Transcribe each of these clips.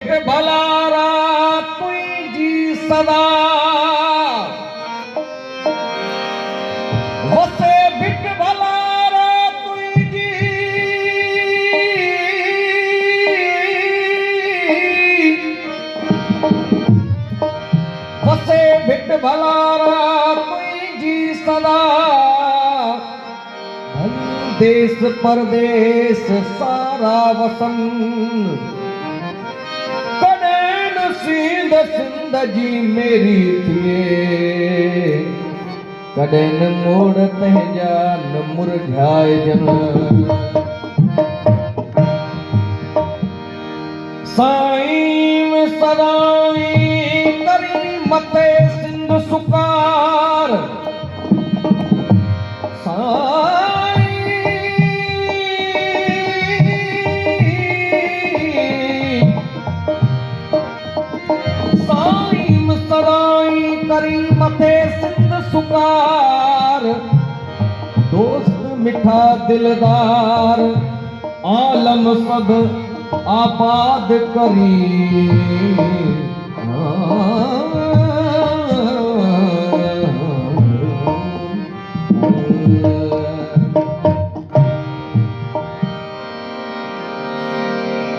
भिट भलारा तुझी सदा वसे भिट भलारा तुझी वसे भिट भलारा तुझी सदा देश परदेश सारा वसन कडेन सिंध सिंध जी मेरी थिए कडेन मोड़ तहजा न मुरझाए जन साईं सदाई करी मते सिंध सुकार करी मथे सिंध सुकार दोस्त मिठा दिलदार आलम सब आबाद करी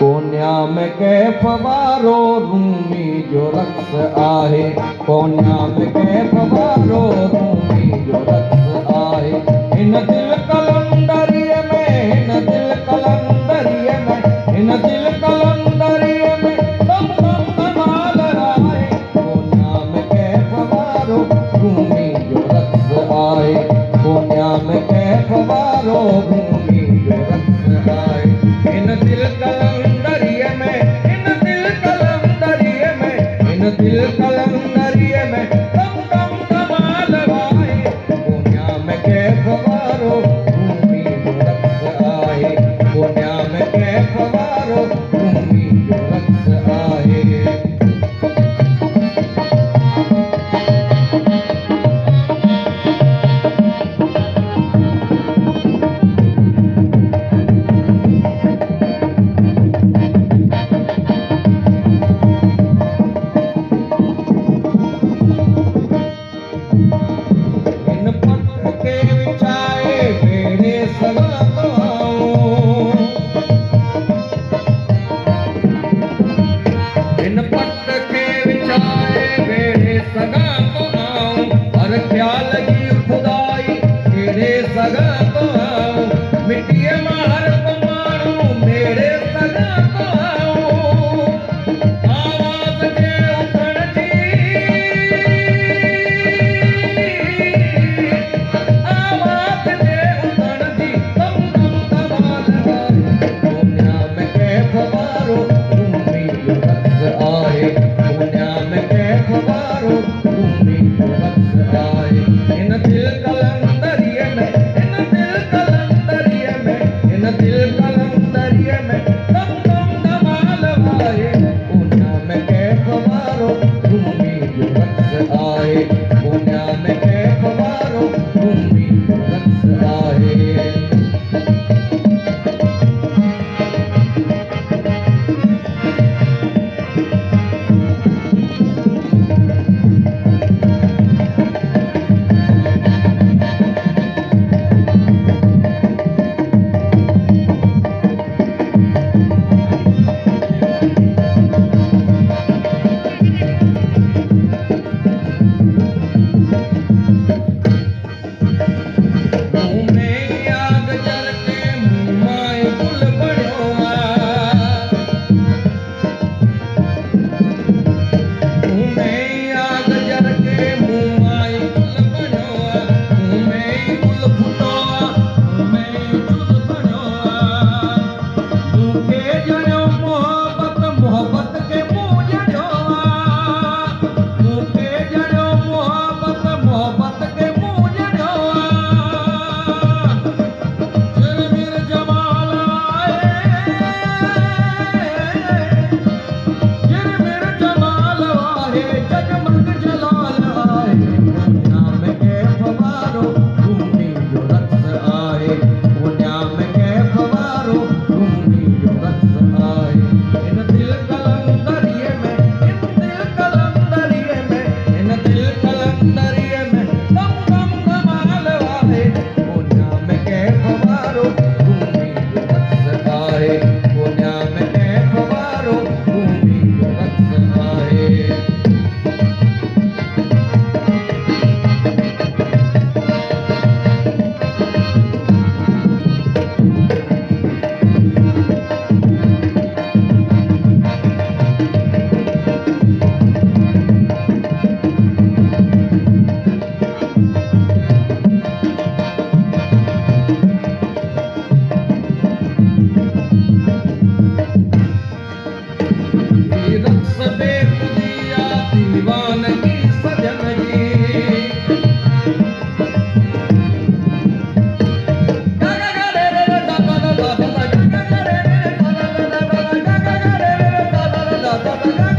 कोन्या में कैफ वारो रूमी जो रक्स आहे कोन्या में कैफ वारो रूमी जो रक्स आहे इन दिल कलंदरीअ में इन दिल कलंदरीअ में इन दिल कलंदरीअ में दम दम धमाल आहे कोन्या में कैफ वारो रूमी जो रक्स आहे कोन्या में कैफ वारो रूमी जो रक्स आहे इन दिल कलंदरीअ में इन दिल कलंदरीअ में इन दिल कलंदरीअ में दम दम धमाल आहे कोन्या में कैफ वारो रूमी जो रक्स आहे कोन्या में कैफ वारो रूमी जो रक्स आहे जय